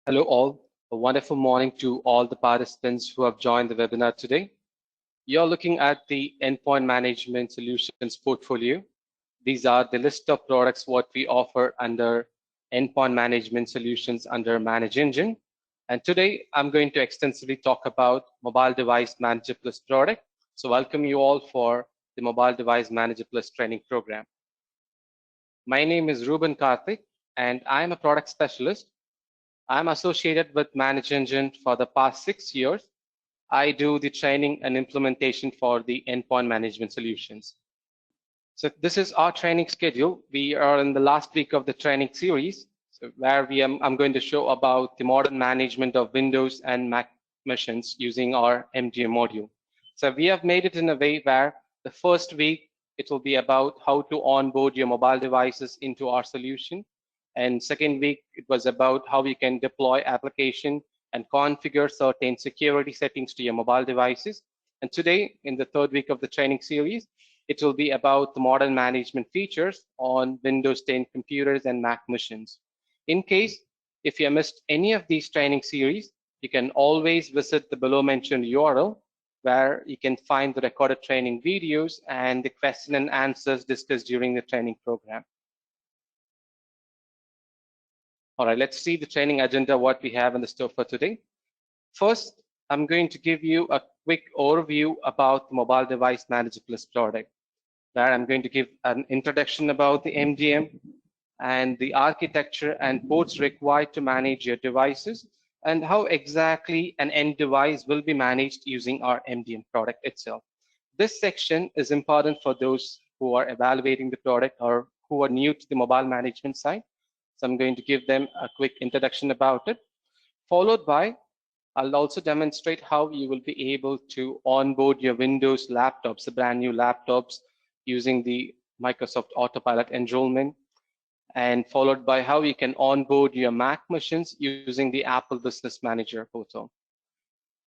Hello all. A wonderful morning to all the participants who have joined the webinar today. You're looking at the Endpoint Management Solutions portfolio. These are the list of products what we offer under Endpoint Management Solutions under ManageEngine. And today I'm going to extensively talk about Mobile Device Manager Plus product. So welcome you all for the Mobile Device Manager Plus training program. My name is Ruben Karthik and I'm a product specialist. I'm associated with ManageEngine for the past 6 years. I do the training and implementation for the endpoint management solutions. So this is our training schedule. We are in the last week of the training series, where I'm going to show about the modern management of Windows and Mac machines using our MDM module. So we have made it in a way where the first week, it will be about how to onboard your mobile devices into our solution. And second week, it was about how you can deploy application and configure certain security settings to your mobile devices. And today, in the third week of the training series, it will be about the modern management features on Windows 10 computers and Mac machines. In case, if you missed any of these training series, you can always visit the below mentioned URL where you can find the recorded training videos and the question and answers discussed during the training program. All right, let's see the training agenda, what we have in the store for today. First, I'm going to give you a quick overview about the Mobile Device Manager Plus product. Where I'm going to give an introduction about the MDM and the architecture and ports required to manage your devices and how exactly an end device will be managed using our MDM product itself. This section is important for those who are evaluating the product or who are new to the mobile management side. So I'm going to give them a quick introduction about it, followed by I'll also demonstrate how you will be able to onboard your Windows laptops, the brand new laptops, using the Microsoft Autopilot enrollment, and followed by how you can onboard your Mac machines using the Apple Business Manager portal.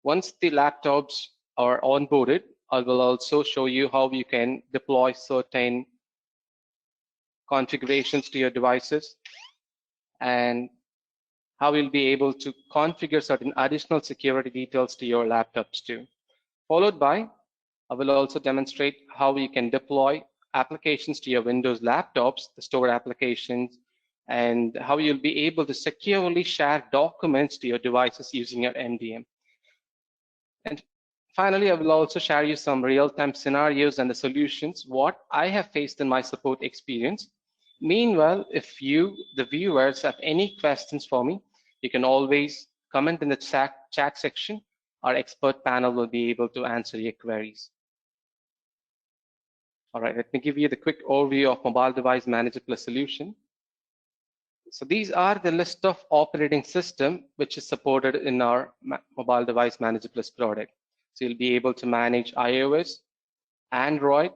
Once the laptops are onboarded, I will also show you how you can deploy certain configurations to your devices and how you'll be able to configure certain additional security details to your laptops too. Followed by, I will also demonstrate how you can deploy applications to your Windows laptops, the stored applications, and how you'll be able to securely share documents to your devices using your MDM. And finally, I will also share you some real-time scenarios and the solutions, what I have faced in my support experience. Meanwhile, if you, the viewers, have any questions for me, you can always comment in the chat section. Our expert panel will be able to answer your queries. All right, let me give you the quick overview of Mobile Device Manager Plus solution. So these are the list of operating system which is supported in our Mobile Device Manager Plus product. So you'll be able to manage iOS, Android,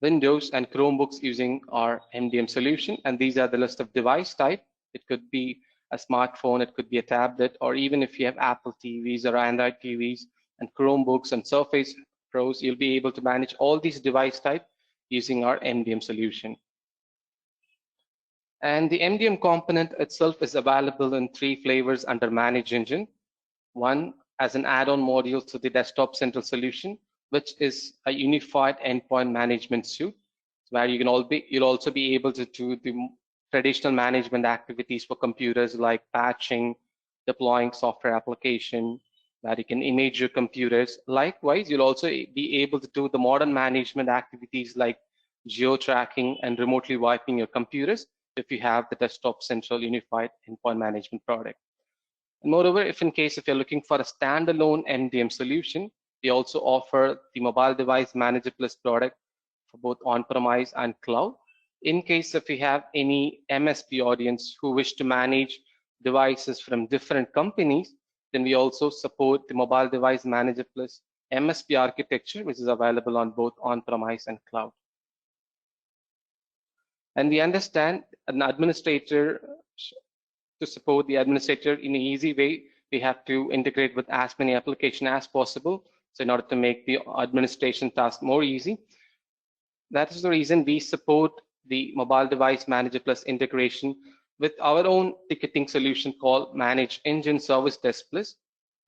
Windows, and Chromebooks using our MDM solution. And these are the list of device type. It could be a smartphone, it could be a tablet, or even if you have Apple TVs or Android TVs and Chromebooks and Surface Pros, you'll be able to manage all these device type using our MDM solution. And the MDM component itself is available in 3 flavors under ManageEngine. One as an add-on module to the Desktop Central solution, which is a unified endpoint management suite, where you'll also be able to do the traditional management activities for computers like patching, deploying software application, where you can image your computers. Likewise, you'll also be able to do the modern management activities like geo-tracking and remotely wiping your computers if you have the Desktop Central Unified Endpoint Management product. And moreover, if you're looking for a standalone MDM solution, we also offer the Mobile Device Manager Plus product for both on-premise and cloud. In case if we have any MSP audience who wish to manage devices from different companies, then we also support the Mobile Device Manager Plus MSP architecture, which is available on both on-premise and cloud. And we understand an administrator, to support the administrator in an easy way, we have to integrate with as many applications as possible. So in order to make the administration task more easy, that is the reason we support the Mobile Device Manager Plus integration with our own ticketing solution called ManageEngine Service Desk Plus,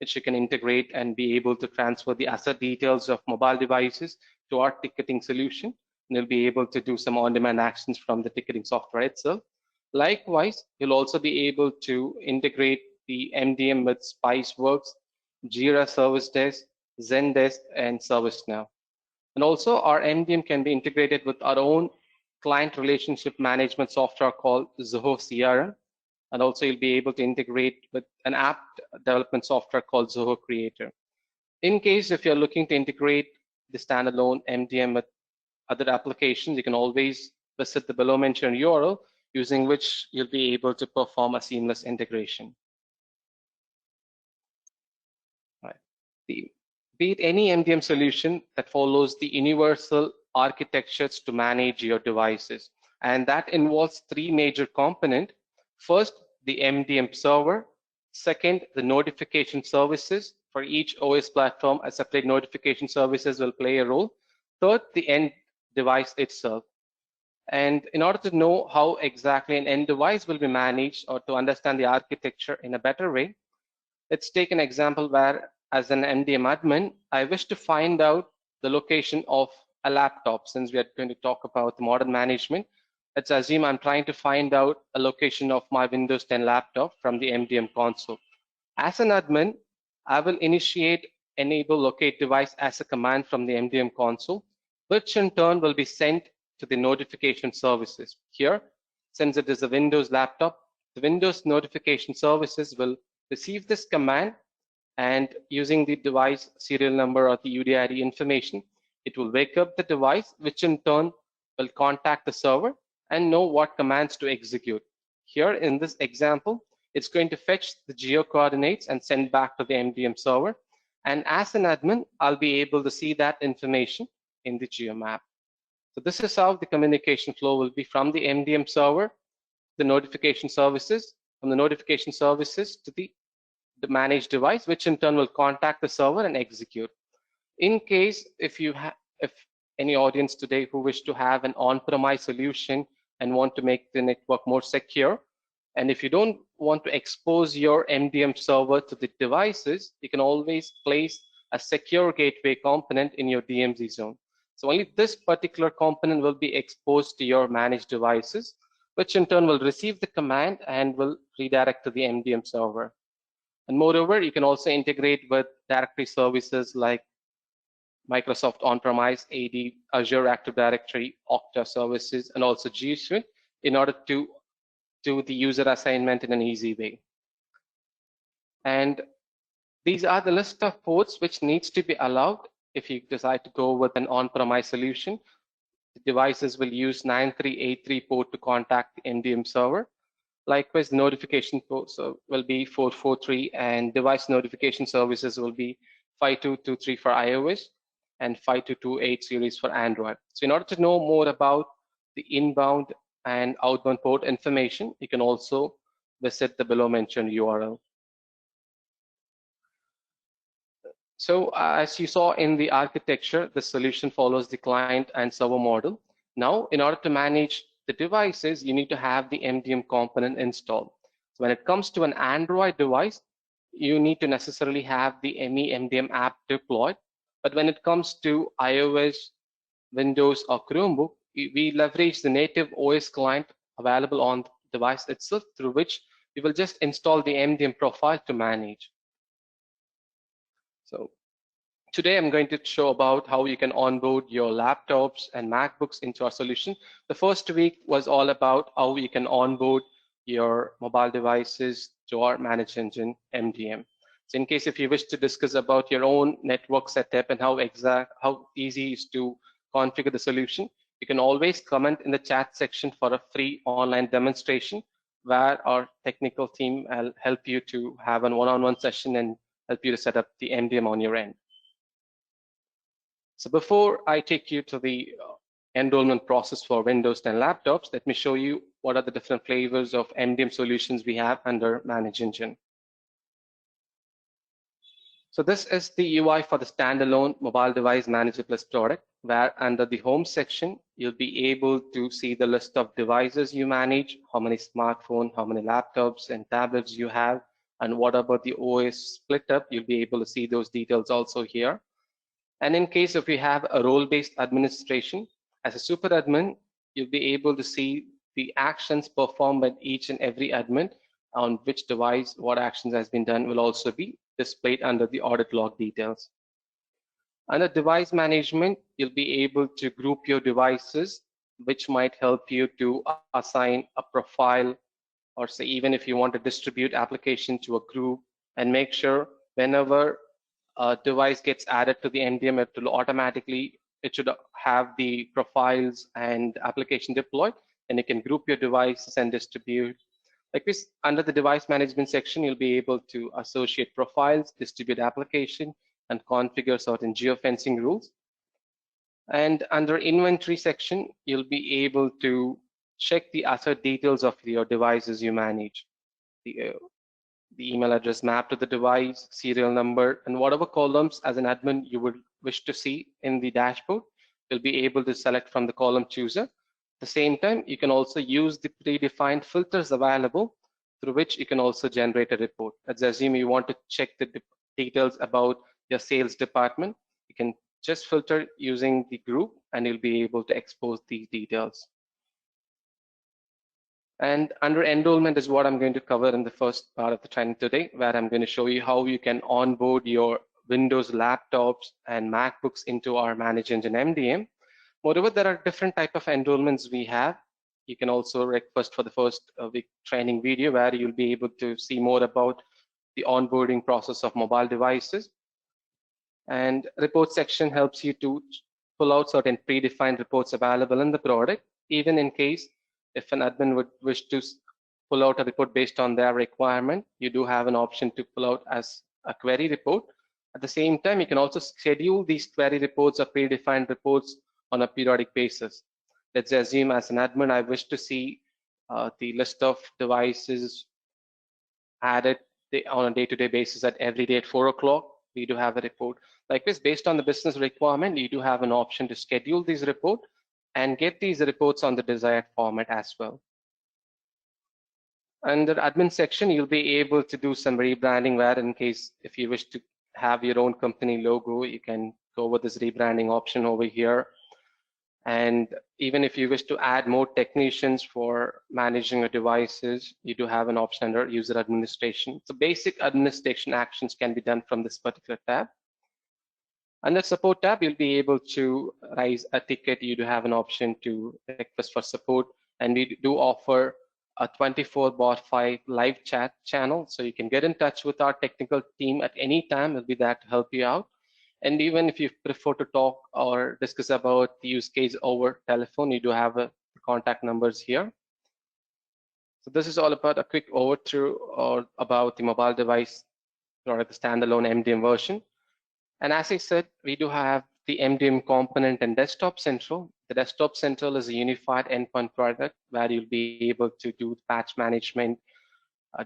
which you can integrate and be able to transfer the asset details of mobile devices to our ticketing solution. And you'll be able to do some on-demand actions from the ticketing software itself. Likewise, you'll also be able to integrate the MDM with Spiceworks, Jira Service Desk, Zendesk, and ServiceNow. And also our MDM can be integrated with our own client relationship management software called Zoho CRM. And also you'll be able to integrate with an app development software called Zoho Creator. In case if you're looking to integrate the standalone MDM with other applications, you can always visit the below mentioned URL, using which you'll be able to perform a seamless integration. Right. Be it any MDM solution that follows the universal architectures to manage your devices. And that involves three major components. First, the MDM server. Second, the notification services. For each OS platform, a separate notification services will play a role. Third, the end device itself. And in order to know how exactly an end device will be managed, or to understand the architecture in a better way, let's take an example where, as an MDM admin, I wish to find out the location of a laptop. Since we are going to talk about the modern management, let's assume I'm trying to find out a location of my Windows 10 laptop from the MDM console. As an admin, I will initiate enable locate device as a command from the MDM console, which in turn will be sent to the notification services. Here, since it is a Windows laptop, the Windows notification services will receive this command, and using the device serial number or the UDID information, it will wake up the device, which in turn will contact the server and know what commands to execute. Here in this example, it's going to fetch the geo coordinates and send back to the MDM server. And as an admin, I'll be able to see that information in the geo map. So this is how the communication flow will be from the MDM server, the notification services, from the notification services to the managed device, which in turn will contact the server and execute. In case if any audience today who wish to have an on-premise solution and want to make the network more secure, and if you don't want to expose your MDM server to the devices, you can always place a secure gateway component in your DMZ zone. So only this particular component will be exposed to your managed devices, which in turn will receive the command and will redirect to the MDM server. And moreover, you can also integrate with directory services like Microsoft On-Premise, AD, Azure Active Directory, Okta services, and also G Suite in order to do the user assignment in an easy way. And these are the list of ports which needs to be allowed if you decide to go with an on-premise solution. The devices will use 9383 port to contact the MDM server. Likewise, notification ports will be 443, and device notification services will be 5223 for iOS and 5228 series for Android. So in order to know more about the inbound and outbound port information, you can also visit the below mentioned URL. So as you saw in the architecture, the solution follows the client and server model. Now, in order to manage the devices, you need to have the MDM component installed. So when it comes to an Android device, you need to necessarily have the MDM app deployed. But when it comes to iOS, Windows, or Chromebook, we leverage the native OS client available on the device itself, through which we will just install the MDM profile to manage. So today I'm going to show about how you can onboard your laptops and MacBooks into our solution. The first week was all about how you can onboard your mobile devices to our ManageEngine MDM. So in case if you wish to discuss about your own network setup and how easy it is to configure the solution, you can always comment in the chat section for a free online demonstration where our technical team will help you to have a one-on-one session and help you to set up the MDM on your end. So before I take you to the enrollment process for Windows 10 laptops, let me show you what are the different flavors of MDM solutions we have under ManageEngine. So this is the UI for the standalone mobile device manager plus product. where under the home section, you'll be able to see the list of devices you manage, how many smartphones, how many laptops and tablets you have, and what about the OS split up, you'll be able to see those details also here. And in case if you have a role-based administration, as a super admin, you'll be able to see the actions performed by each and every admin on which device, what actions has been done will also be displayed under the audit log details. Under device management, you'll be able to group your devices, which might help you to assign a profile, or say even if you want to distribute application to a group, and make sure whenever a device gets added to the MDM, it should have the profiles and application deployed, and you can group your devices and distribute. Like this, under the device management section, you'll be able to associate profiles, distribute application, and configure certain geofencing rules. And under inventory section, you'll be able to check the asset details of your devices you manage. The email address mapped to the device, serial number, and whatever columns as an admin you would wish to see in the dashboard, you'll be able to select from the column chooser. At the same time, you can also use the predefined filters available through which you can also generate a report. Let's assume you want to check the details about your sales department. You can just filter using the group and you'll be able to expose these details. And under enrollment is what I'm going to cover in the first part of the training today, where I'm going to show you how you can onboard your Windows laptops and MacBooks into our ManageEngine MDM. Moreover, there are different type of enrollments we have. You can also request for the first week training video where you'll be able to see more about the onboarding process of mobile devices. And report section helps you to pull out certain predefined reports available in the product, even in case if an admin would wish to pull out a report based on their requirement, you do have an option to pull out as a query report. At the same time, you can also schedule these query reports or predefined reports on a periodic basis. Let's assume as an admin, I wish to see the list of devices added on a day-to-day basis at every day at 4 o'clock. We do have a report. Like this, based on the business requirement, you do have an option to schedule these report and get these reports on the desired format as well. Under admin section, you'll be able to do some rebranding where in case if you wish to have your own company logo, you can go with this rebranding option over here. And even if you wish to add more technicians for managing your devices, you do have an option under user administration. So basic administration actions can be done from this particular tab. Under support tab, you'll be able to raise a ticket. You do have an option to request for support, and we do offer a 24/5 live chat channel, so you can get in touch with our technical team at any time. We'll be there to help you out. And even if you prefer to talk or discuss about the use case over telephone, you do have the contact numbers here. So this is all about a quick overview about the mobile device or the standalone MDM version. And as I said, we do have the MDM component and Desktop Central. The Desktop Central is a unified endpoint product where you'll be able to do patch management,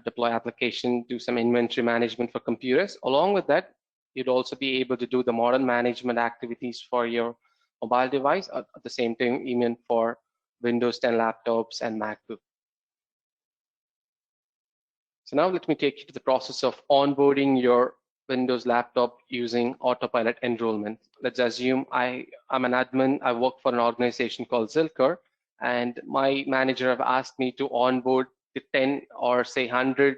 deploy application, do some inventory management for computers. Along with that, you'd also be able to do the modern management activities for your mobile device at the same time, even for Windows 10 laptops and MacBook. So now let me take you to the process of onboarding your Windows laptop using Autopilot enrollment. Let's assume I'm an admin. I work for an organization called Zilker, and my manager have asked me to onboard the 10 or say 100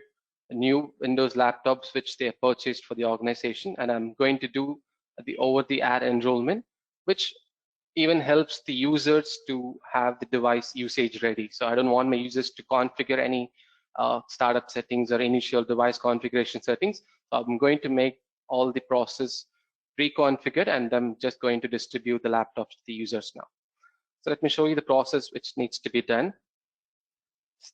new Windows laptops which they have purchased for the organization, and I'm going to do the over-the-air enrollment, which even helps the users to have the device usage ready. So I don't want my users to configure any startup settings or initial device configuration settings. So I'm going to make all the process pre-configured, and I'm just going to distribute the laptops to the users now. So let me show you the process which needs to be done.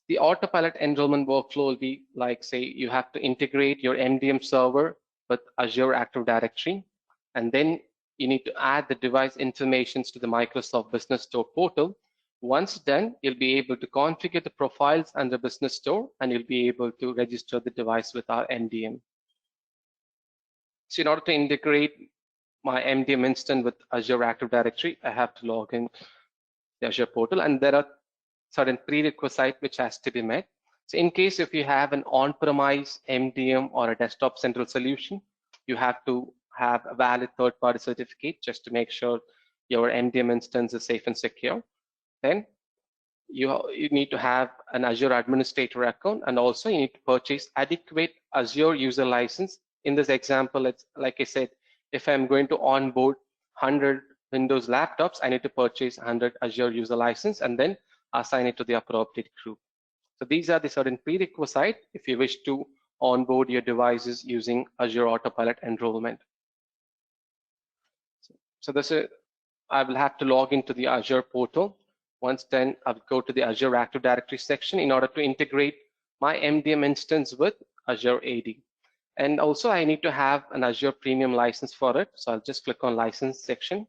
The Autopilot enrollment workflow will be like, say, you have to integrate your MDM server with Azure Active Directory, and then you need to add the device informations to the Microsoft Business Store portal. Once done, you'll be able to configure the profiles under Business Store, and you'll be able to register the device with our MDM. So in order to integrate my MDM instance with Azure Active Directory, I have to log in the Azure portal, and there are certain prerequisites which has to be met. So in case if you have an on-premise MDM or a desktop central solution, you have to have a valid third-party certificate just to make sure your MDM instance is safe and secure. Then you need to have an Azure administrator account, and also you need to purchase adequate Azure user license. In this example, it's like I said, if I'm going to onboard 100 Windows laptops, I need to purchase 100 Azure user license and then assign it to the appropriate group. So these are the certain prerequisites if you wish to onboard your devices using Azure Autopilot enrollment. So this is, I will have to log into the Azure portal. Once then, I'll go to the Azure Active Directory section in order to integrate my MDM instance with Azure AD. And also I need to have an Azure Premium license for it. So I'll just click on License section.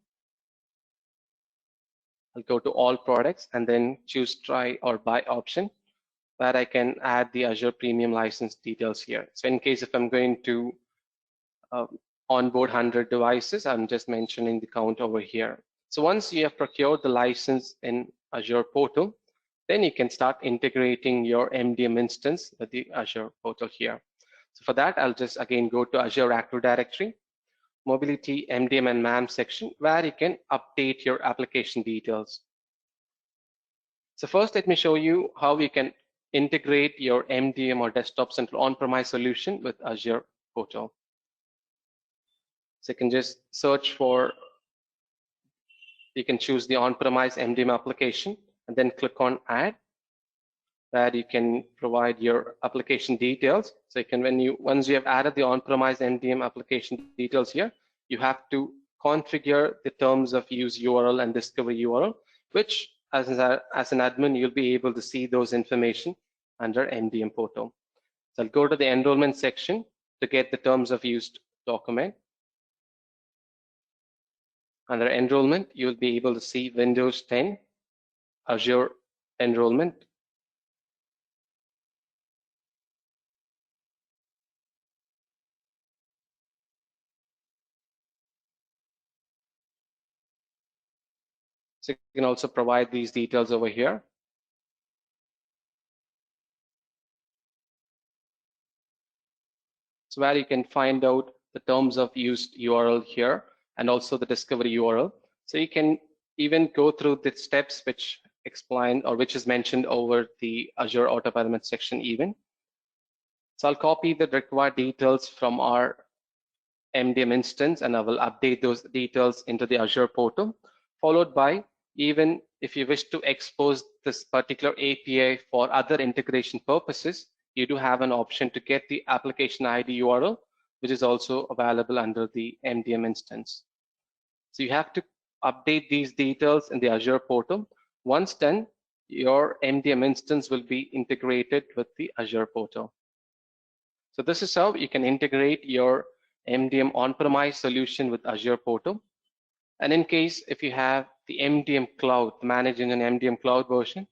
I'll go to All Products and then choose Try or Buy option, where I can add the Azure Premium license details here. So in case if I'm going to onboard 100 devices, I'm just mentioning the count over here. So once you have procured the license in Azure portal, then you can start integrating your MDM instance with the Azure portal here. So for that, I'll just again go to Azure Active Directory, Mobility, MDM and MAM section, where you can update your application details. So first, let me show you how you can integrate your MDM or desktop central on-premise solution with Azure portal. So you can just search for, you can choose the on-premise MDM application and then click on Add, where you can provide your application details. So you can, once you have added the on-premise MDM application details here, you have to configure the terms of use URL and discovery URL, which as an admin, you'll be able to see those information under MDM portal. So I'll go to the enrollment section to get the terms of use document. Under enrollment, you'll be able to see Windows 10, Azure enrollment. So you can also provide these details over here. So where you can find out the terms of use URL here and also the discovery URL. So you can even go through the steps which explain or which is mentioned over the Azure Autopilot section even. So I'll copy the required details from our MDM instance and I will update those details into the Azure portal, followed by, even if you wish to expose this particular API for other integration purposes, you do have an option to get the application ID URL, which is also available under the MDM instance. So you have to update these details in the Azure portal. Once done, your MDM instance will be integrated with the Azure portal. So this is how you can integrate your MDM on-premise solution with Azure portal. And in case if you have the MDM cloud, the ManageEngine MDM cloud version,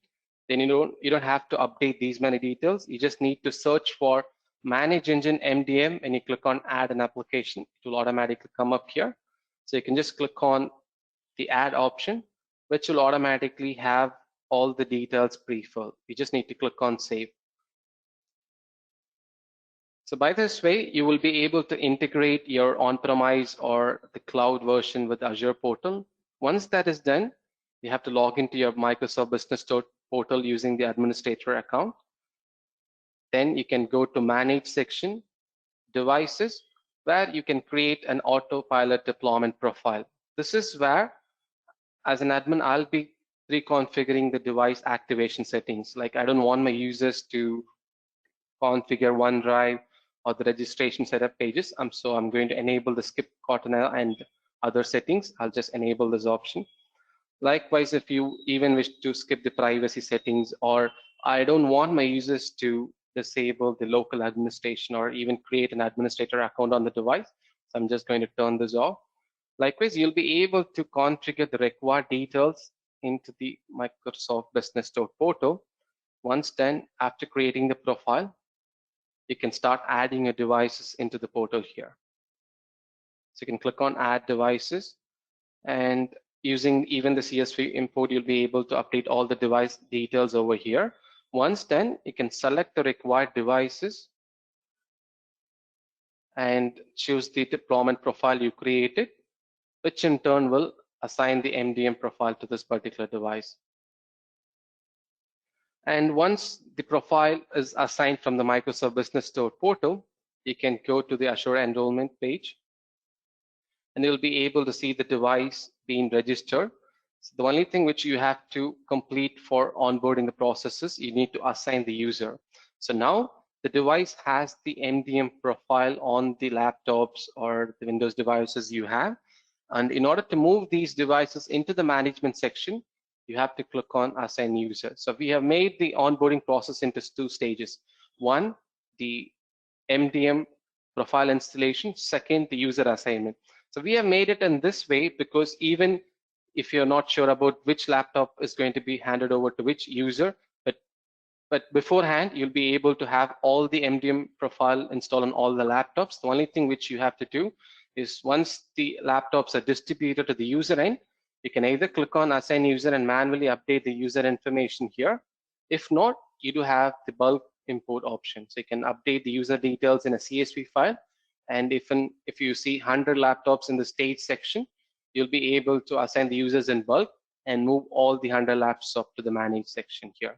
then you don't have to update these many details. You just need to search for ManageEngine MDM and you click on add an application. It will automatically come up here. So you can just click on the add option, which will automatically have all the details pre-filled. You just need to click on save. So by this way, you will be able to integrate your on-premise or the cloud version with Azure portal. Once that is done, you have to log into your Microsoft Business portal using the administrator account. Then you can go to Manage section, Devices, where you can create an Autopilot deployment profile. This is where, as an admin, I'll be reconfiguring the device activation settings. Like I don't want my users to configure OneDrive or the registration setup pages. So I'm going to enable the skip Cortana and other settings. I'll just enable this option. Likewise, if you even wish to skip the privacy settings, or I don't want my users to disable the local administration or even create an administrator account on the device, so I'm just going to turn this off. Likewise, you'll be able to configure the required details into the Microsoft Business portal. Once done, after creating the profile, you can start adding your devices into the portal here. So you can click on add devices, and using even the CSV import, you'll be able to update all the device details over here. Once done, you can select the required devices and choose the deployment profile you created, which in turn will assign the MDM profile to this particular device. And once the profile is assigned from the Microsoft Business Store portal, you can go to the Azure enrollment page, and you'll be able to see the device being registered. So the only thing which you have to complete for onboarding the processes, you need to assign the user. So now the device has the MDM profile on the laptops or the Windows devices you have. And in order to move these devices into the management section, you have to click on assign user. So we have made the onboarding process into two stages. One, the MDM profile installation. Second, the user assignment. So we have made it in this way because even if you're not sure about which laptop is going to be handed over to which user, but beforehand, you'll be able to have all the MDM profile installed on all the laptops. The only thing which you have to do is once the laptops are distributed to the user end, you can either click on assign user and manually update the user information here. If not, you do have the bulk import option. So you can update the user details in a CSV file. And if you see 100 laptops in the stage section, you'll be able to assign the users in bulk and move all the 100 laptops to the manage section here.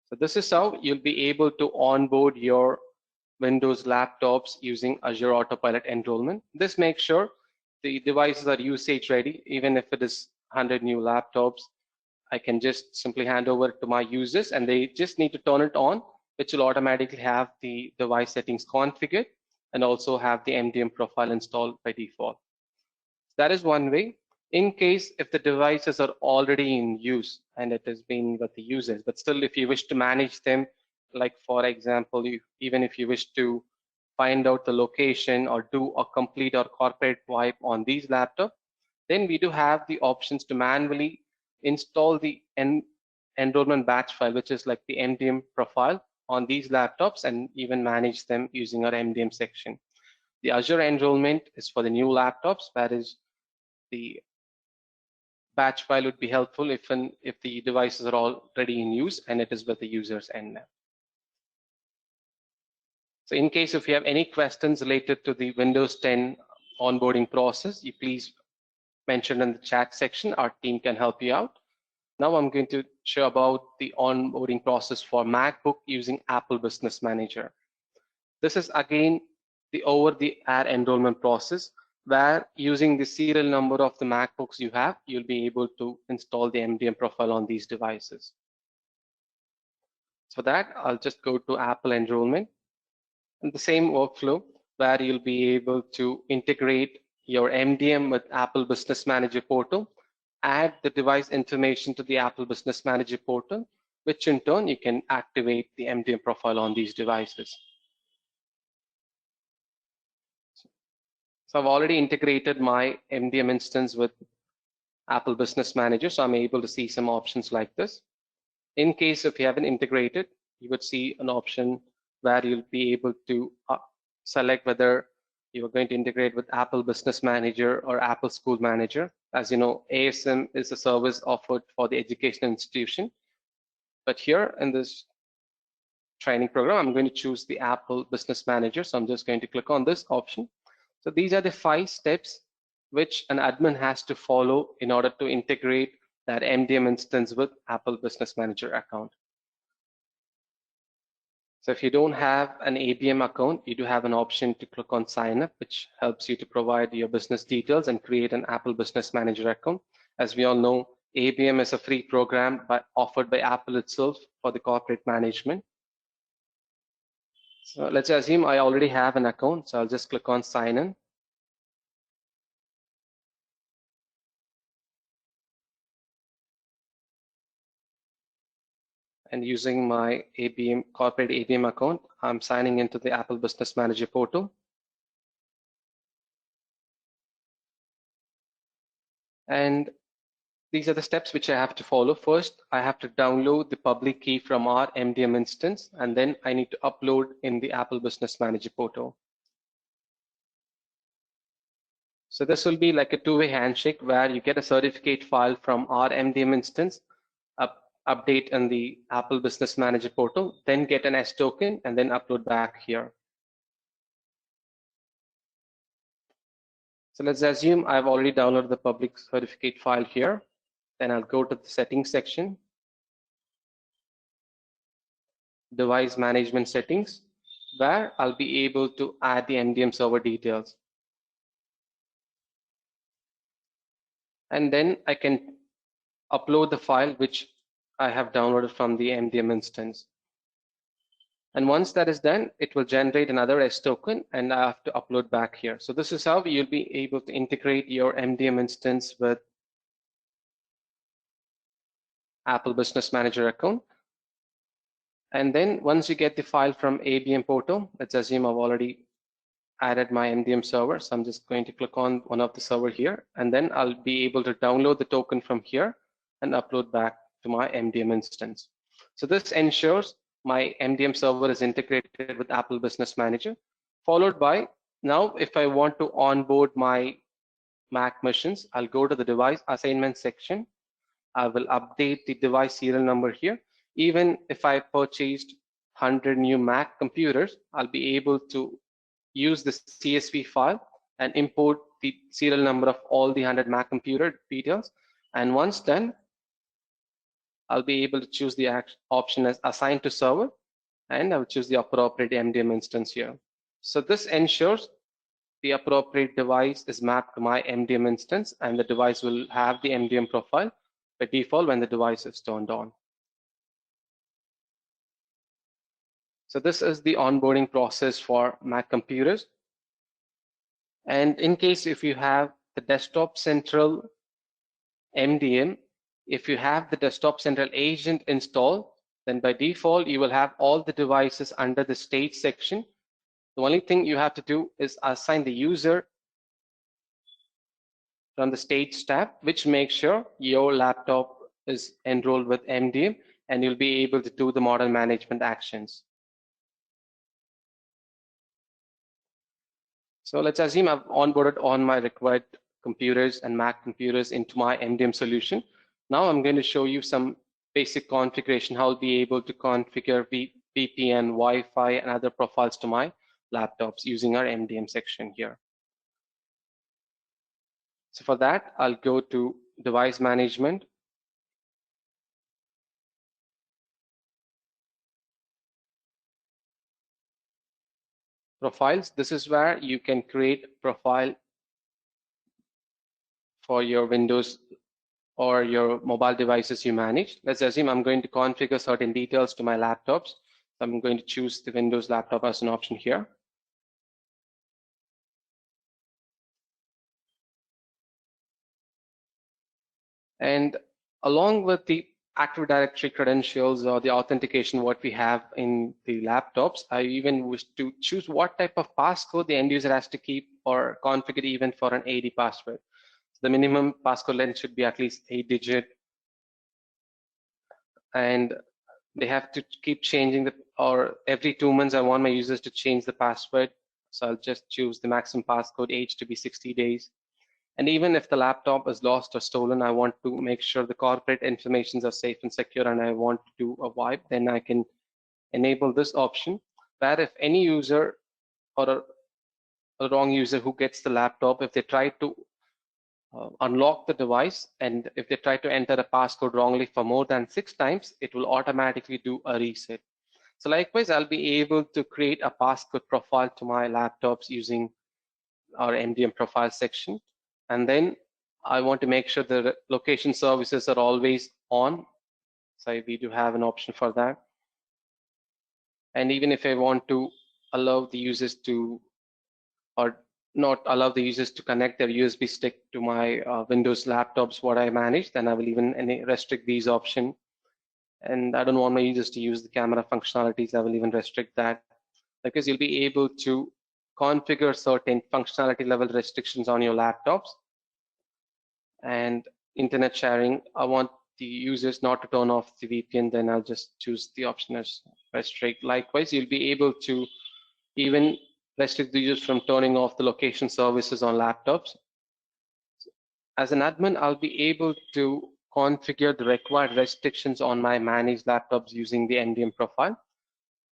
So this is how you'll be able to onboard your Windows laptops using Azure Autopilot enrollment. This makes sure the devices are usage ready. Even if it is 100 new laptops, I can just simply hand over to my users and they just need to turn it on, which will automatically have the device settings configured and also have the MDM profile installed by default. That is one way. In case if the devices are already in use and it has been with the users, but still if you wish to manage them, like for example, even if you wish to find out the location or do a complete or corporate wipe on these laptops, then we do have the options to manually install the enrollment batch file, which is like the MDM profile on these laptops, and even manage them using our MDM section. The Azure enrollment is for the new laptops, that is the batch file would be helpful if the devices are already in use and it is with the users end now. So in case if you have any questions related to the Windows 10 onboarding process, you please mention in the chat section. Our team can help you out. Now I'm going to show about the onboarding process for MacBook using Apple Business Manager. This is again the over-the-air enrollment process, where using the serial number of the MacBooks you have, you'll be able to install the MDM profile on these devices. So for that, I'll just go to Apple enrollment, and the same workflow where you'll be able to integrate your MDM with Apple Business Manager portal, add the device information to the Apple Business Manager portal, which in turn you can activate the MDM profile on these devices. So I've already integrated my MDM instance with Apple Business Manager, so I'm able to see some options like this. In case if you haven't integrated, you would see an option where you'll be able to select whether you are going to integrate with Apple Business Manager or Apple School Manager. As you know, ASM is a service offered for the educational institution. But here in this training program, I'm going to choose the Apple Business Manager. So I'm just going to click on this option. So these are the 5 steps which an admin has to follow in order to integrate that MDM instance with Apple Business Manager account. So if you don't have an ABM account, you do have an option to click on sign up, which helps you to provide your business details and create an Apple Business Manager account. As we all know, ABM is a free program offered by Apple itself for the corporate management. So let's assume I already have an account, so I'll just click on sign in. And using my ABM corporate ABM account, I'm signing into the Apple Business Manager portal. And these are the steps which I have to follow. First, I have to download the public key from our MDM instance, and then I need to upload in the Apple Business Manager portal. So this will be like a two-way handshake where you get a certificate file from our MDM instance, update in the Apple Business Manager portal, then get an S token and then upload back here. So let's assume I've already downloaded the public certificate file here. Then I'll go to the settings section, device management settings, where I'll be able to add the MDM server details. And then I can upload the file which I have downloaded from the MDM instance. And once that is done, it will generate another S token and I have to upload back here. So this is how you'll be able to integrate your MDM instance with Apple Business Manager account. And then once you get the file from ABM portal, let's assume I've already added my MDM server. So I'm just going to click on one of the server here, and then I'll be able to download the token from here and upload back to my MDM instance. So this ensures my MDM server is integrated with Apple Business Manager, followed by, now if I want to onboard my Mac machines, I'll go to the device assignment section. I will update the device serial number here. Even if I purchased 100 new Mac computers, I'll be able to use the CSV file and import the serial number of all the 100 Mac computer details. And once done, I'll be able to choose the option as assign to server, and I will choose the appropriate MDM instance here. So this ensures the appropriate device is mapped to my MDM instance, and the device will have the MDM profile by default when the device is turned on. So this is the onboarding process for Mac computers. And in case if you have the Desktop Central MDM, if you have the Desktop Central agent installed, then by default you will have all the devices under the stage section. The only thing you have to do is assign the user from the stage tab, which makes sure your laptop is enrolled with MDM, and you'll be able to do the model management actions. So let's assume I've onboarded on my required computers and Mac computers into my MDM solution. Now I'm going to show you some basic configuration, how I'll be able to configure VPN, Wi-Fi, and other profiles to my laptops using our MDM section here. So for that, I'll go to device management. Profiles, this is where you can create a profile for your Windows or your mobile devices you manage. Let's assume I'm going to configure certain details to my laptops. So I'm going to choose the Windows laptop as an option here. And along with the Active Directory credentials or the authentication what we have in the laptops, I even wish to choose what type of passcode the end user has to keep or configure even for an AD password. So the minimum passcode length should be at least 8-digit, and they have to keep changing or every 2 months I want my users to change the password. So I'll just choose the maximum passcode age to be 60 days. And even if the laptop is lost or stolen, I want to make sure the corporate informations are safe and secure, and I want to do a wipe, then I can enable this option, where if any user or a wrong user who gets the laptop, if they try to unlock the device, and if they try to enter a passcode wrongly for more than 6 times, it will automatically do a reset. So likewise, I'll be able to create a passcode profile to my laptops using our MDM profile section. And then I want to make sure the location services are always on. So we do have an option for that. And even if I want to allow the users to, or not allow the users to connect their USB stick to my Windows laptops, what I manage, then I will even restrict these options. And I don't want my users to use the camera functionalities. I will even restrict that, because you'll be able to configure certain functionality level restrictions on your laptops. And internet sharing, I want the users not to turn off the VPN, then I'll just choose the option as restrict. Likewise, you'll be able to even restrict the users from turning off the location services on laptops. as an admin, I'll be able to configure the required restrictions on my managed laptops using the MDM profile.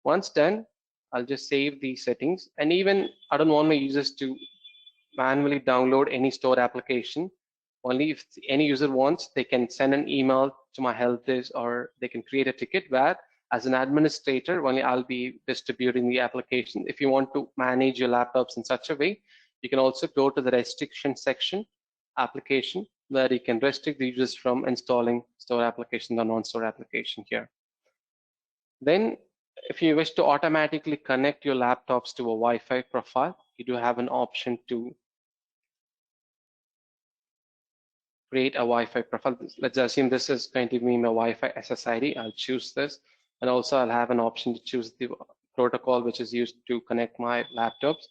Once done, I'll just save these settings. And even I don't want my users to manually download any stored application. Only if any user wants, they can send an email to my help desk, or they can create a ticket where, as an administrator, only I'll be distributing the application. If you want to manage your laptops in such a way, you can also go to the restriction section, application, where you can restrict the users from installing stored application or non-stored application here. Then, if you wish to automatically connect your laptops to a Wi-Fi profile, you do have an option to create a Wi-Fi profile. Let's assume this is going to be my Wi-Fi SSID. I'll choose this, and also I'll have an option to choose the protocol which is used to connect my laptops.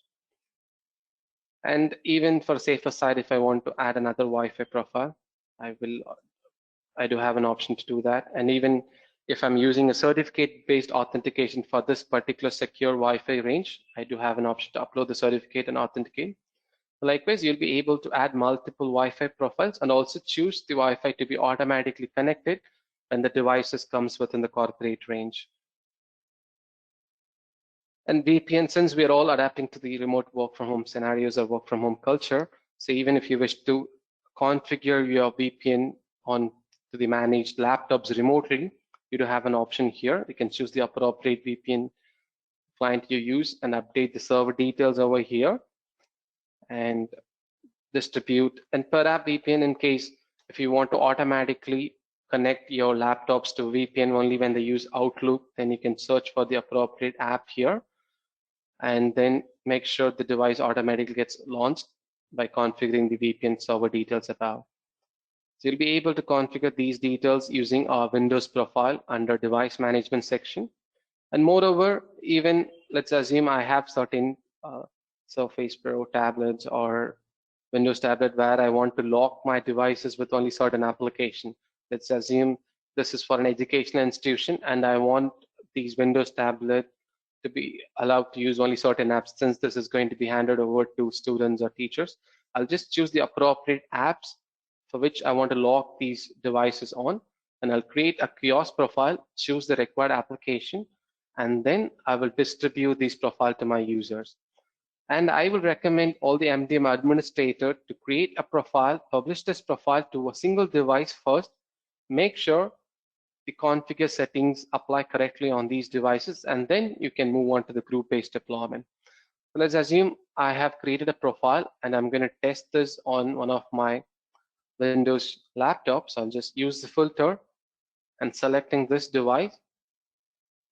And even for safer side, if I want to add another Wi-Fi profile, I do have an option to do that. And even if I'm using a certificate-based authentication for this particular secure Wi-Fi range, I do have an option to upload the certificate and authenticate. Likewise, you'll be able to add multiple Wi-Fi profiles and also choose the Wi-Fi to be automatically connected when the devices comes within the corporate range. And VPN, since we're all adapting to the remote work from home scenarios or work from home culture, so even if you wish to configure your VPN on to the managed laptops remotely, you do have an option here. You can choose the appropriate VPN client you use and update the server details over here and distribute. And per app VPN, in case if you want to automatically connect your laptops to VPN only when they use Outlook, then you can search for the appropriate app here and then make sure the device automatically gets launched by configuring the VPN server details above. So you'll be able to configure these details using our Windows profile under device management section. And moreover, even let's assume I have certain Surface Pro tablets or Windows tablet where I want to lock my devices with only certain application. Let's assume this is for an educational institution and I want these Windows tablet to be allowed to use only certain apps. Since this is going to be handed over to students or teachers, I'll just choose the appropriate apps for which I want to lock these devices on, and I'll create a kiosk profile, choose the required application, and then I will distribute this profile to my users. And I will recommend all the MDM administrator to create a profile, publish this profile to a single device first, make sure the configure settings apply correctly on these devices, and then you can move on to the group-based deployment. So let's assume I have created a profile and I'm going to test this on one of my Windows laptops. I'll just use the filter and selecting this device,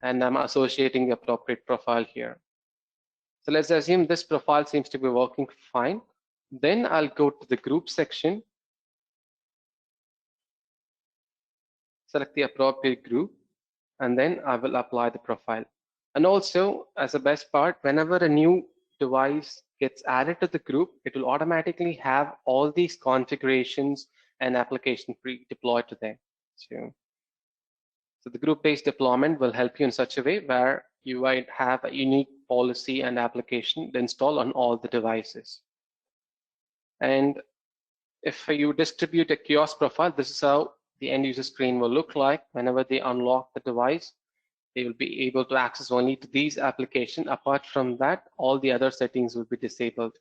and I'm associating the appropriate profile here. So let's assume this profile seems to be working fine. Then I'll go to the group section, select the appropriate group, and then I will apply the profile. And also, as a best part, whenever a new device gets added to the group, it will automatically have all these configurations and application pre-deployed to them. So the group-based deployment will help you in such a way where you might have a unique policy and application to install on all the devices. And if you distribute a kiosk profile, this is how the end user screen will look like. Whenever they unlock the device, they will be able to access only to these applications. Apart from that, all the other settings will be disabled.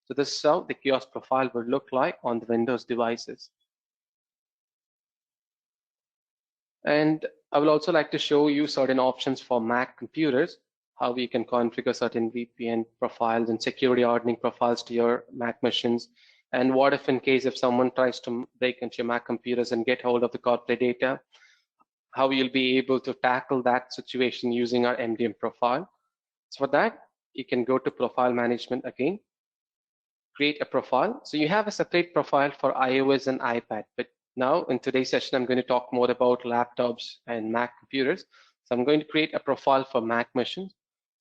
So this is how the kiosk profile will look like on the Windows devices. And I will also like to show you certain options for Mac computers, how you can configure certain VPN profiles and security hardening profiles to your Mac machines. And what if in case if someone tries to break into your Mac computers and get hold of the corporate data, how you'll be able to tackle that situation using our MDM profile. So for that, you can go to profile management again, create a profile. So you have a separate profile for iOS and iPad, but now in today's session, I'm going to talk more about laptops and Mac computers. So I'm going to create a profile for Mac machines.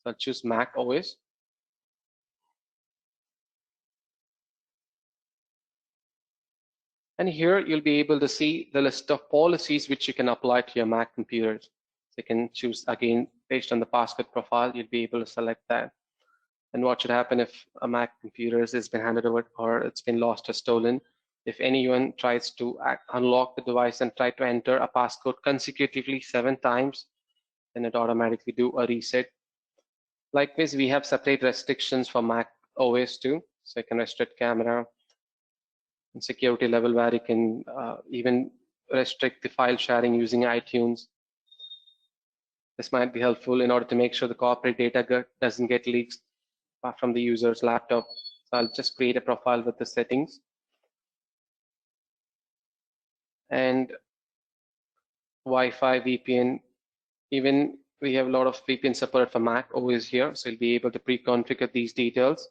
So I'll choose Mac OS. And here you'll be able to see the list of policies which you can apply to your Mac computers. So you can choose again, based on the password profile, you'll be able to select that. And what should happen if a Mac computer has been handed over or it's been lost or stolen. If anyone tries to unlock the device and try to enter a passcode consecutively 7 times, then it automatically do a reset. Likewise, we have separate restrictions for Mac OS too. So you can restrict camera and security level, where you can even restrict the file sharing using iTunes. This might be helpful in order to make sure the corporate data doesn't get leaked from the user's laptop. So I'll just create a profile with the settings. And Wi-Fi, VPN, even we have a lot of VPN support for Mac OS here, so you'll be able to pre-configure these details.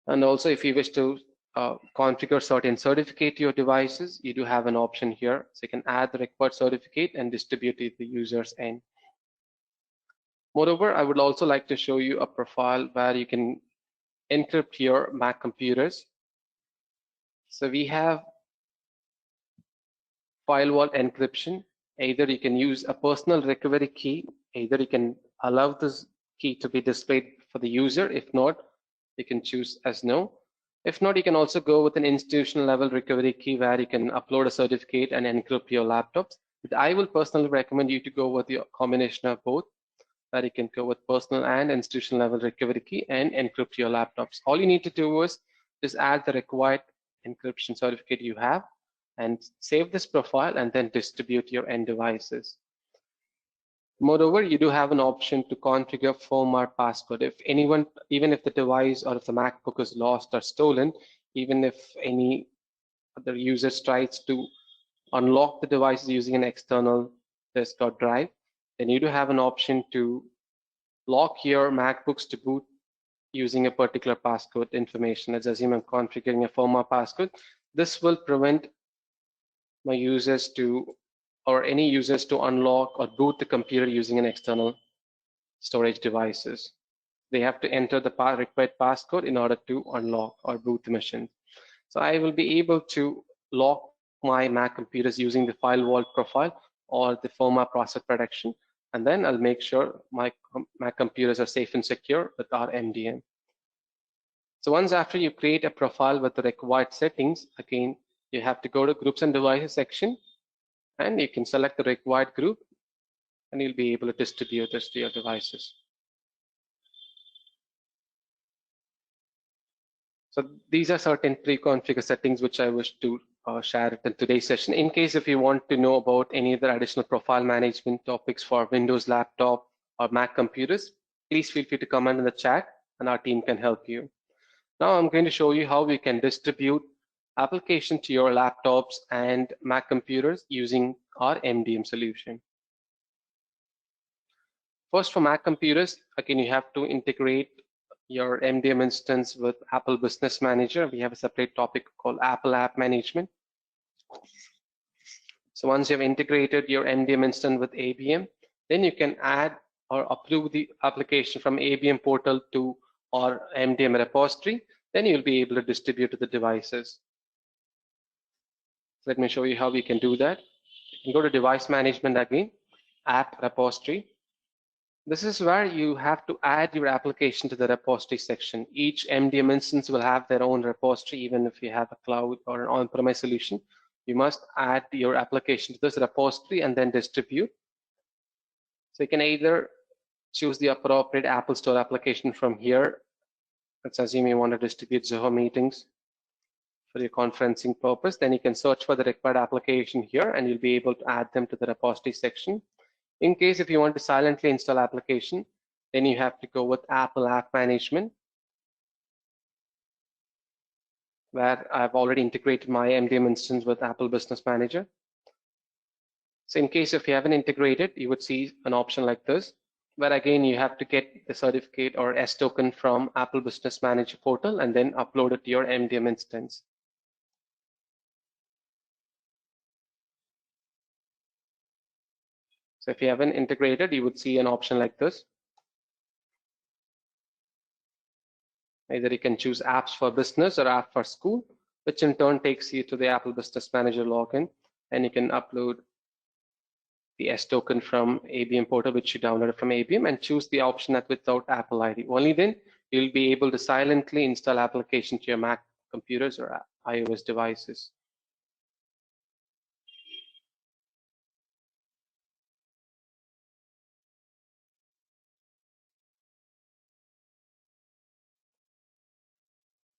And also, if you wish to configure certain certificate to your devices, you do have an option here. So you can add the required certificate and distribute it to the user's end. Moreover, I would also like to show you a profile where you can encrypt your Mac computers. So we have firewall encryption. Either you can use a personal recovery key, either you can allow this key to be displayed for the user. If not, you can choose as no. If not, you can also go with an institutional level recovery key where you can upload a certificate and encrypt your laptops. But I will personally recommend you to go with the combination of both, where you can go with personal and institutional level recovery key and encrypt your laptops. All you need to do is just add the required encryption certificate you have and save this profile and then distribute your end devices. Moreover, you do have an option to configure firmware passcode. If anyone, even if the device or if the MacBook is lost or stolen, even if any other users tries to unlock the device using an external disk or drive, then you do have an option to lock your MacBooks to boot using a particular passcode information. Let's assume I'm configuring a firmware passcode. This will prevent my users to, or any users to unlock or boot the computer using an external storage devices. They have to enter the required passcode in order to unlock or boot the machine. So I will be able to lock my Mac computers using the firewall profile or the firmware process protection, and then I'll make sure my Mac computers are safe and secure with our MDM. So once after you create a profile with the required settings, again, you have to go to groups and devices section, and you can select the required group, and you'll be able to distribute this to your devices. So these are certain pre-configured settings which I wish to share in today's session. In case if you want to know about any other additional profile management topics for Windows laptop or Mac computers, please feel free to comment in the chat and our team can help you. Now I'm going to show you how we can distribute application to your laptops and Mac computers using our MDM solution. First, for Mac computers, again, you have to integrate your MDM instance with Apple Business Manager. We have a separate topic called Apple App Management. So once you've integrated your MDM instance with ABM, then you can add or approve the application from ABM portal to our MDM repository. Then you'll be able to distribute to the devices. Let me show you how we can do that. You can go to device management again, app repository. This is where you have to add your application to the repository section. Each MDM instance will have their own repository, even if you have a cloud or an on-premise solution. You must add your application to this repository and then distribute. So you can either choose the appropriate Apple Store application from here. Let's assume you want to distribute Zoho meetings for your conferencing purpose. Then you can search for the required application here and you'll be able to add them to the repository section. In case if you want to silently install application, then you have to go with Apple App Management, where I've already integrated my MDM instance with Apple Business Manager. So in case if you haven't integrated, you would see an option like this, where again you have to get the certificate or S token from Apple Business Manager portal and then upload it to your MDM instance. So if you haven't integrated, you would see an option like this. Either you can choose apps for business or app for school, which in turn takes you to the Apple Business Manager login, and you can upload the S token from ABM portal, which you downloaded from ABM, and choose the option that without Apple ID. Only then you'll be able to silently install application to your Mac computers or iOS devices.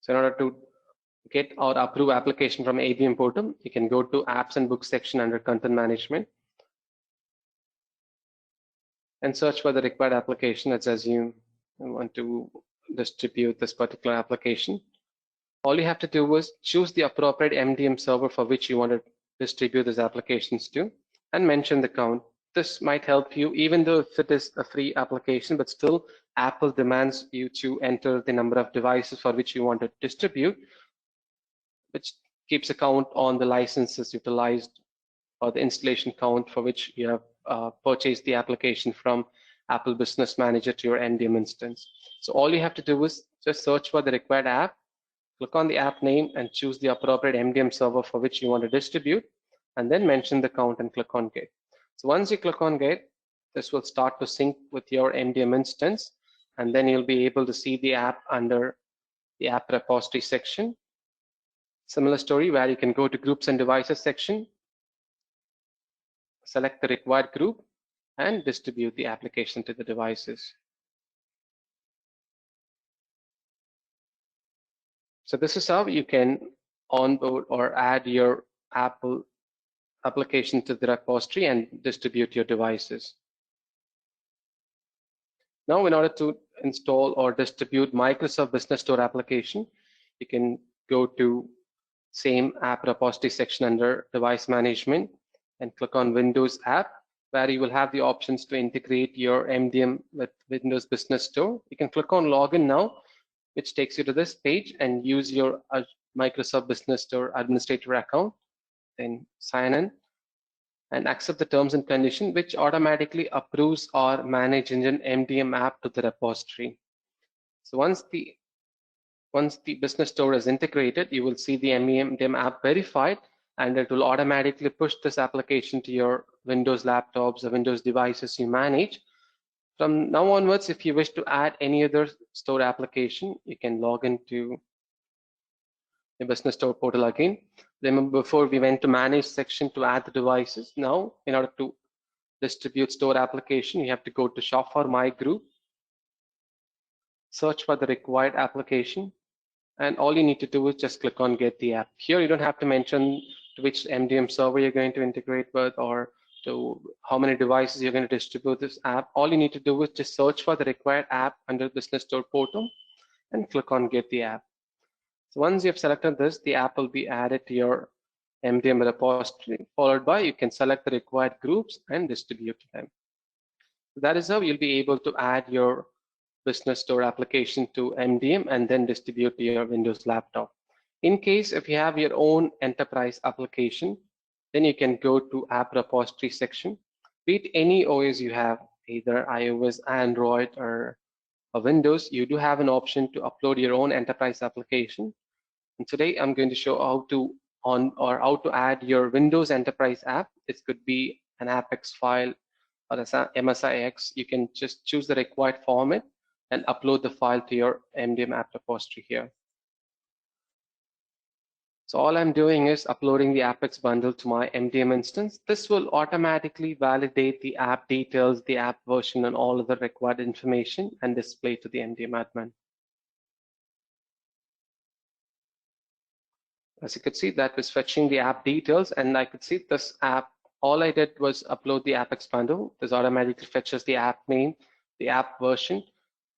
So in order to get or approve application from MDM portal, you can go to apps and books section under content management and search for the required application. Let's assume I want to distribute this particular application. All you have to do is choose the appropriate MDM server for which you want to distribute these applications to and mention the count. This might help you, even though if it is a free application, but still Apple demands you to enter the number of devices for which you want to distribute, which keeps a count on the licenses utilized or the installation count for which you have purchased the application from Apple Business Manager to your MDM instance. So all you have to do is just search for the required app, click on the app name and choose the appropriate MDM server for which you want to distribute, and then mention the count and click on Get. So once you click on Get, this will start to sync with your MDM instance, and then you'll be able to see the app under the app repository section. Similar story where you can go to groups and devices section, select the required group, and distribute the application to the devices. So this is how you can onboard or add your Apple application to the repository and distribute your devices. Now, in order to install or distribute Microsoft Business Store application, you can go to same app repository section under device management and click on Windows app, where you will have the options to integrate your MDM with Windows Business Store. You can click on Login now, which takes you to this page, and use your Microsoft Business Store administrator account, then sign in and accept the terms and condition, which automatically approves our ManageEngine MDM app to the repository. So once the business store is integrated, you will see the MDM app verified, and it will automatically push this application to your Windows laptops or Windows devices you manage. From now onwards, if you wish to add any other store application, you can log into the business store portal again. Remember, before we went to manage section to add the devices. Now, in order to distribute store application, you have to go to shop for my group, search for the required application, and all you need to do is just click on Get the app. Here, you don't have to mention to which MDM server you're going to integrate with or to how many devices you're going to distribute this app. All you need to do is just search for the required app under Business Store portal and click on Get the app. So once you've selected this, the app will be added to your MDM repository, followed by you can select the required groups and distribute them. That is how you'll be able to add your Business Store application to MDM and then distribute to your Windows laptop. In case if you have your own enterprise application, then you can go to app repository section. Be it any OS you have, either iOS, Android, or Windows, you do have an option to upload your own enterprise application. And today I'm going to show how to add your Windows enterprise app. It could be an AppX file or a MSIX. You can just choose the required format and upload the file to your MDM app repository here. So all I'm doing is uploading the AppX bundle to my MDM instance. This will automatically validate the app details, the app version, and all of the required information and display to the MDM admin. As you could see, that was fetching the app details, and I could see this app. All I did was upload the AppX bundle. This automatically fetches the app name, the app version,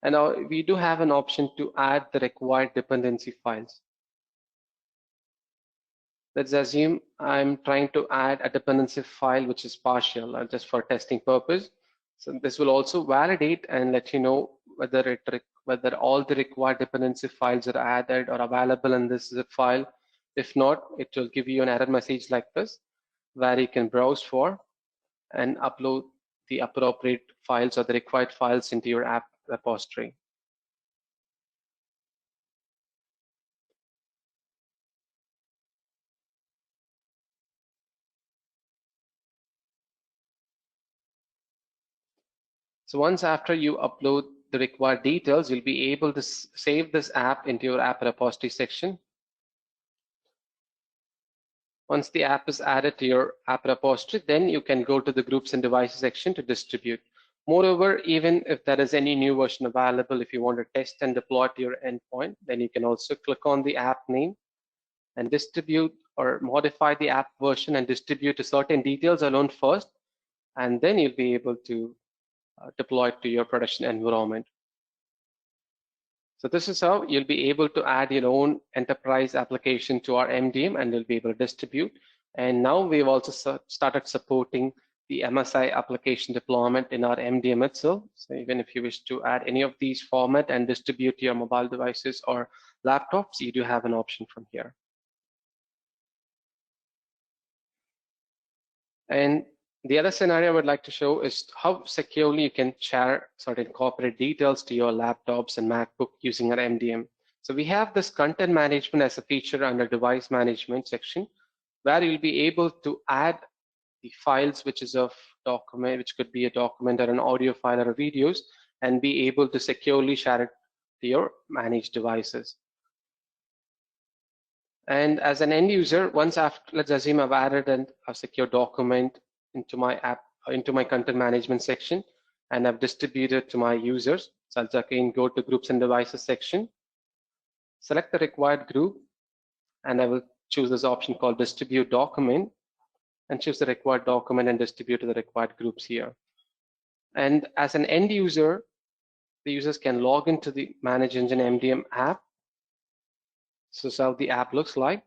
and now we do have an option to add the required dependency files. Let's assume I'm trying to add a dependency file which is partial, just for testing purpose. So this will also validate and let you know whether all the required dependency files are added or available in this zip file. If not, it will give you an error message like this, where you can browse for and upload the appropriate files or the required files into your app repository. So once after you upload the required details, you'll be able to save this app into your app repository section. Once the app is added to your app repository, then you can go to the groups and devices section to distribute. Moreover, even if there is any new version available, if you want to test and deploy to your endpoint, then you can also click on the app name and distribute or modify the app version and distribute to certain details alone first, and then you'll be able to deploy it to your production environment. So this is how you'll be able to add your own enterprise application to our MDM, and you'll be able to distribute. And now we've also started supporting the MSI application deployment in our MDM itself. So even if you wish to add any of these format and distribute to your mobile devices or laptops, you do have an option from here. And the other scenario I would like to show is how securely you can share certain corporate details to your laptops and MacBook using our MDM. So we have this content management as a feature under device management section, where you'll be able to add the files, which is of document, which could be a document or an audio file or videos, and be able to securely share it to your managed devices. And as an end user, once after, let's assume I've added a secure document into my app, into my content management section, and I've distributed to my users. So I'll again go to groups and devices section, select the required group, and I will choose this option called distribute document, and choose the required document and distribute to the required groups here. And as an end user, the users can log into the ManageEngine MDM app. So this is how the app looks like.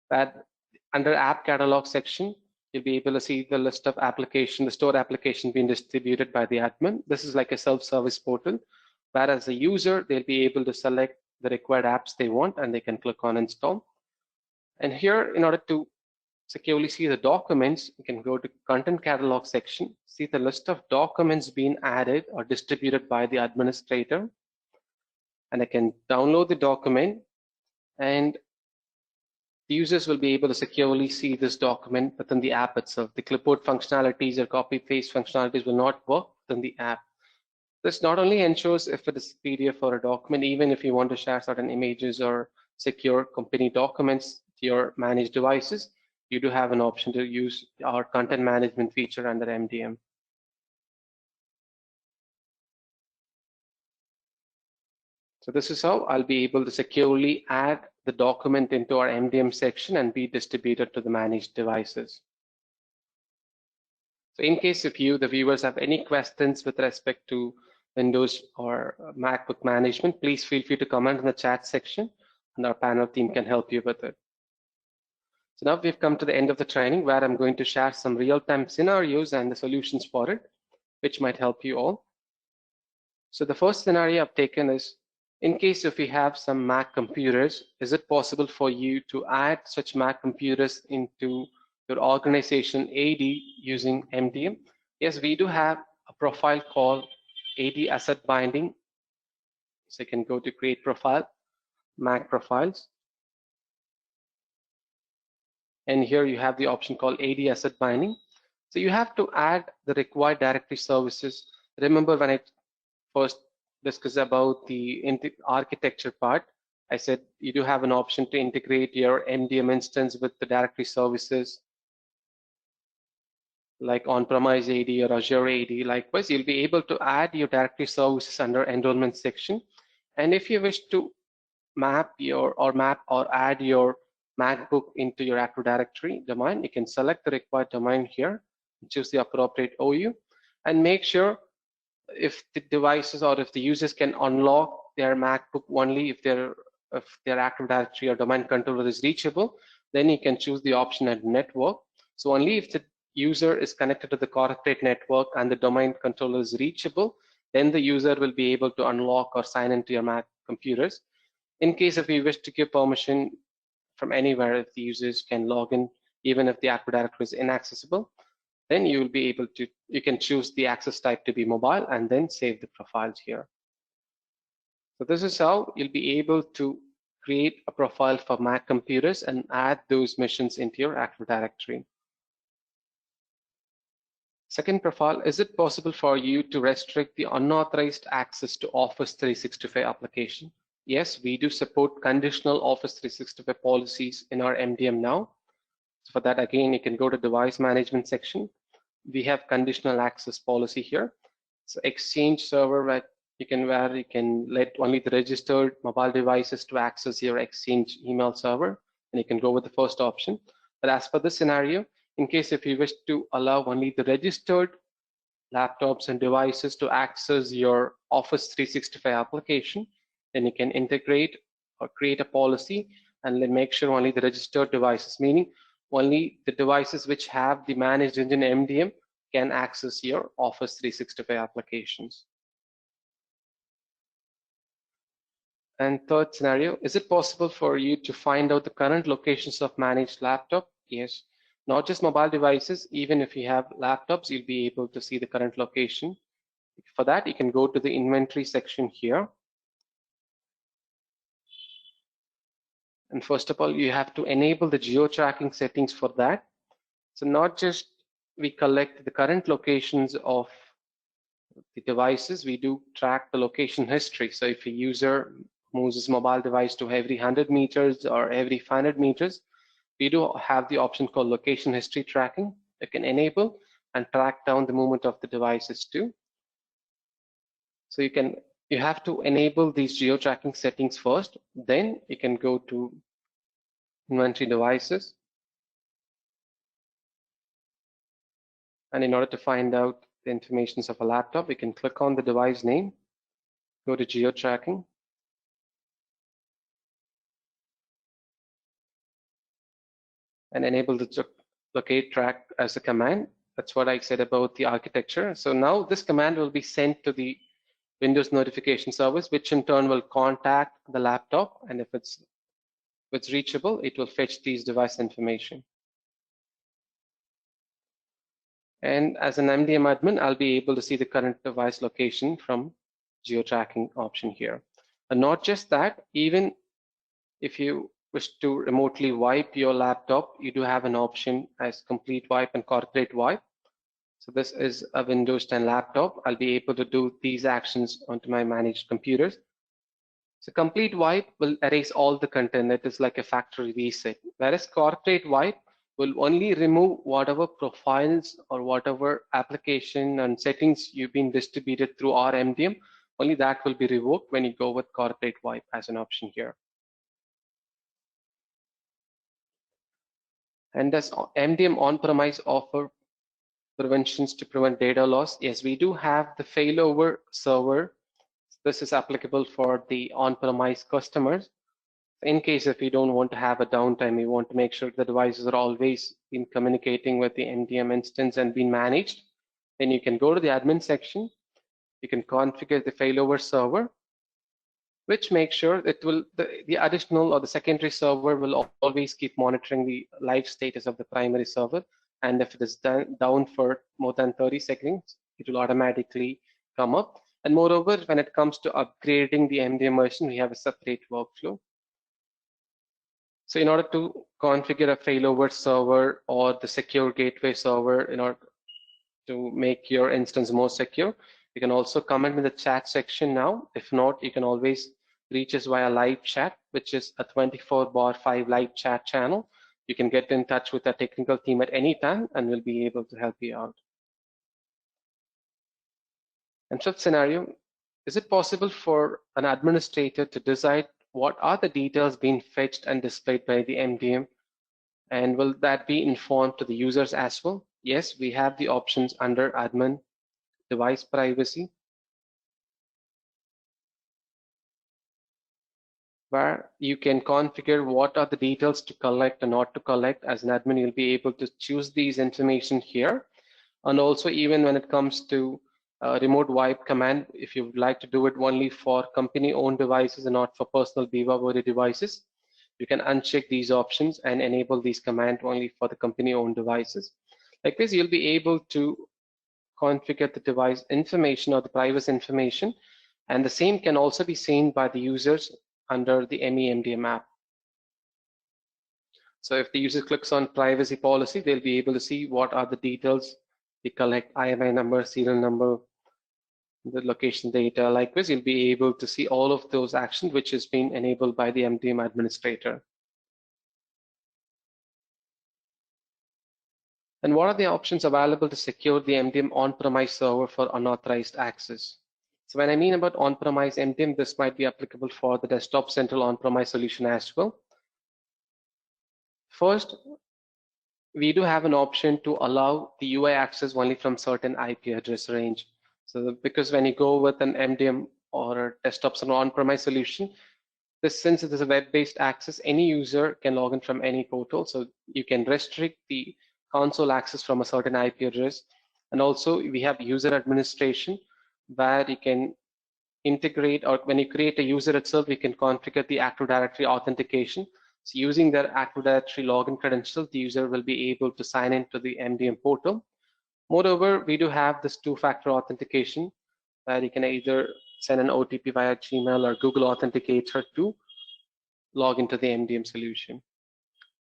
That under app catalog section, you'll be able to see the list of application, the stored application being distributed by the admin. This is like a self-service portal, where as a user, they'll be able to select the required apps they want, and they can click on install. And here, in order to securely see the documents, you can go to content catalog section, see the list of documents being added or distributed by the administrator, and I can download the document, and the users will be able to securely see this document within the app itself. The clipboard functionalities or copy paste functionalities will not work within the app. This not only ensures if it is PDF or a document, even if you want to share certain images or secure company documents to your managed devices, you do have an option to use our content management feature under MDM. So this is how I'll be able to securely add the document into our MDM section and be distributed to the managed devices. So in case if you, the viewers, have any questions with respect to Windows or MacBook management, please feel free to comment in the chat section, and our panel team can help you with it. So now we've come to the end of the training, where I'm going to share some real-time scenarios and the solutions for it, which might help you all. So the first scenario I've taken is, in case if you have some Mac computers, is it possible for you to add such Mac computers into your organization AD using MDM? Yes, we do have a profile called AD Asset Binding. So you can go to Create Profile, Mac Profiles. And here you have the option called AD Asset Binding. So you have to add the required directory services. Remember when I first discussed about the architecture part, I said you do have an option to integrate your MDM instance with the directory services like on-premise AD or Azure AD. Likewise, you'll be able to add your directory services under enrollment section. And if you wish to map or add your MacBook into your Active Directory domain, you can select the required domain here, choose the appropriate OU, and make sure if the devices or if the users can unlock their MacBook only if their Active Directory or domain controller is reachable, then you can choose the option at network. So only if the user is connected to the corporate network and the domain controller is reachable, then the user will be able to unlock or sign into your Mac computers. In case if you wish to give permission from anywhere, if the users can log in, even if the Active Directory is inaccessible, then you will be able to, you can choose the access type to be mobile and then save the profiles here. So this is how you'll be able to create a profile for Mac computers and add those missions into your Active Directory. Second profile, is it possible for you to restrict the unauthorized access to Office 365 application? Yes, we do support conditional Office 365 policies in our MDM now. So for that, again, you can go to device management section. We have conditional access policy here. So Exchange server where you can let only the registered mobile devices to access your Exchange email server, and you can go with the first option. But as for this scenario, in case if you wish to allow only the registered laptops and devices to access your Office 365 application, then you can integrate or create a policy and then make sure only the registered devices, meaning only the devices which have the managed engine MDM can access your Office 365 applications. And third scenario, is it possible for you to find out the current locations of managed laptop? Yes. Not just mobile devices, even if you have laptops, you'll be able to see the current location. For that, you can go to the inventory section here. And first of all, you have to enable the geo-tracking settings for that. So not just we collect the current locations of the devices, we do track the location history. So if a user moves his mobile device to every 100 meters or every 500 meters, we do have the option called location history tracking. You can enable and track down the movement of the devices too. So you have to enable these geo-tracking settings first, then you can go to inventory devices. And in order to find out the information of a laptop, we can click on the device name, go to geo-tracking, and enable the locate track as a command. That's what I said about the architecture. So now this command will be sent to the Windows notification service, which in turn will contact the laptop, and if it's reachable, it will fetch these device information. And as an MDM admin, I'll be able to see the current device location from geo-tracking option here. And not just that, even if you wish to remotely wipe your laptop, you do have an option as complete wipe and corporate wipe. So this is a Windows 10 laptop. I'll be able to do these actions onto my managed computers. So complete wipe will erase all the content. That is like a factory reset. Whereas corporate wipe will only remove whatever profiles or whatever application and settings you've been distributed through our MDM. Only that will be revoked when you go with corporate wipe as an option here. And does MDM on-premise offer preventions to prevent data loss? Yes, we do have the failover server. This is applicable for the on-premise customers. In case if you don't want to have a downtime, you want to make sure the devices are always been communicating with the MDM instance and being managed, then you can go to the admin section. You can configure the failover server, which makes sure it will the additional or the secondary server will always keep monitoring the live status of the primary server, and if it is down for more than 30 seconds, it will automatically come up. And moreover, when it comes to upgrading the MDM version, we have a separate workflow. So in order to configure a failover server or the secure gateway server in order to make your instance more secure, you can also comment in the chat section now. If not, you can always reach us via live chat, which is a 24/5 live chat channel. You can get in touch with our technical team at any time and we'll be able to help you out. And fifth scenario, is it possible for an administrator to decide what are the details being fetched and displayed by the MDM? And will that be informed to the users as well? Yes, we have the options under admin device privacy, where you can configure what are the details to collect and not to collect. As an admin, you'll be able to choose these information here. And also, even when it comes to remote wipe command, if you would like to do it only for company-owned devices and not for personal Viva devices, you can uncheck these options and enable these commands only for the company-owned devices. Like this, you'll be able to configure the device information or the privacy information, and the same can also be seen by the users under the MDM app. So if the user clicks on privacy policy, they'll be able to see what are the details we collect: IMEI number, serial number, the location data. Like this, you'll be able to see all of those actions which has been enabled by the MDM administrator. And what are the options available to secure the MDM on-premise server for unauthorized access? So when I mean about on-premise MDM, this might be applicable for the desktop central on-premise solution as well. First, we do have an option to allow the UI access only from certain IP address range. So because when you go with an MDM or a desktop central on-premise solution, since it is a web-based access, any user can log in from any portal. So you can restrict the console access from a certain IP address. And also we have user administration where you can integrate, or when you create a user itself, you can configure the Active Directory authentication. So using their Active Directory login credentials, the user will be able to sign into the MDM portal. Moreover, we do have this two-factor authentication where you can either send an OTP via Gmail or Google Authenticator to log into the MDM solution.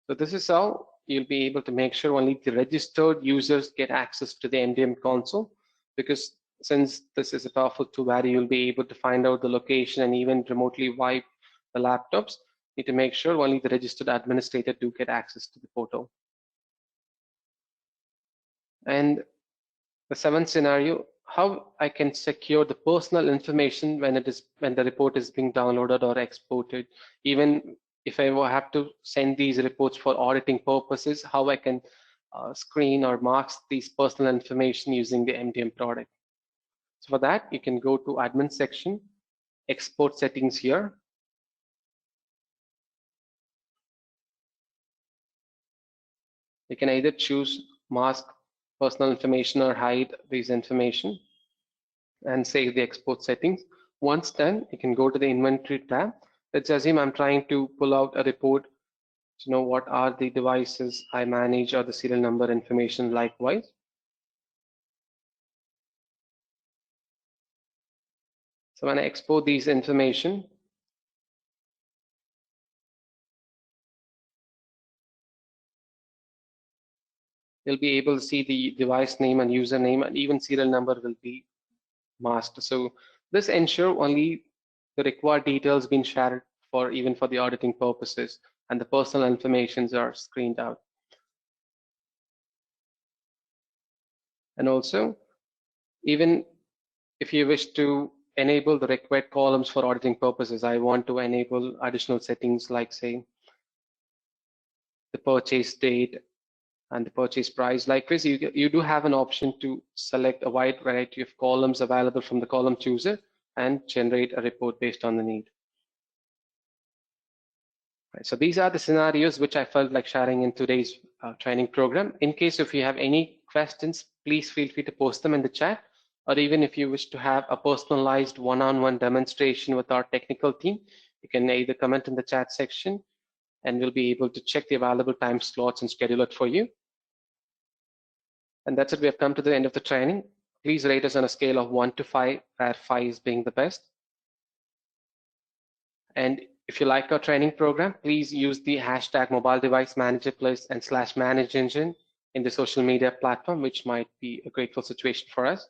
So this is how you'll be able to make sure only the registered users get access to the MDM console, because since this is a powerful tool where you'll be able to find out the location and even remotely wipe the laptops, you need to make sure only the registered administrator do get access to the portal. And the seventh scenario, how I can secure the personal information when the report is being downloaded or exported. Even if I have to send these reports for auditing purposes, how I can screen or mask these personal information using the MDM product. So for that, you can go to admin section, export settings here. You can either choose mask personal information or hide these information and save the export settings. Once done, you can go to the inventory tab. Let's assume I'm trying to pull out a report to know what are the devices I manage or the serial number information likewise. So when I export these information, you'll be able to see the device name and username, and even serial number will be masked. So this ensures only the required details being shared for even for the auditing purposes, and the personal informations are screened out. And also, even if you wish to enable the required columns for auditing purposes, I want to enable additional settings like, say, the purchase date and the purchase price. Likewise, you do have an option to select a wide variety of columns available from the column chooser and generate a report based on the need. Right, so these are the scenarios which I felt like sharing in today's training program. In case if you have any questions, please feel free to post them in the chat, or even if you wish to have a personalized one-on-one demonstration with our technical team, you can either comment in the chat section and we'll be able to check the available time slots and schedule it for you. And that's it. We have come to the end of the training. Please rate us on a scale of 1 to 5, where 5 is being the best. And if you like our training program, please use the hashtag mobile device manager plus and /ManageEngine in the social media platform, which might be a grateful situation for us.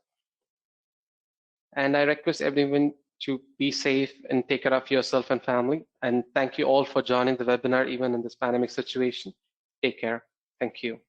And I request everyone to be safe and take care of yourself and family. And thank you all for joining the webinar, even in this pandemic situation. Take care. Thank you.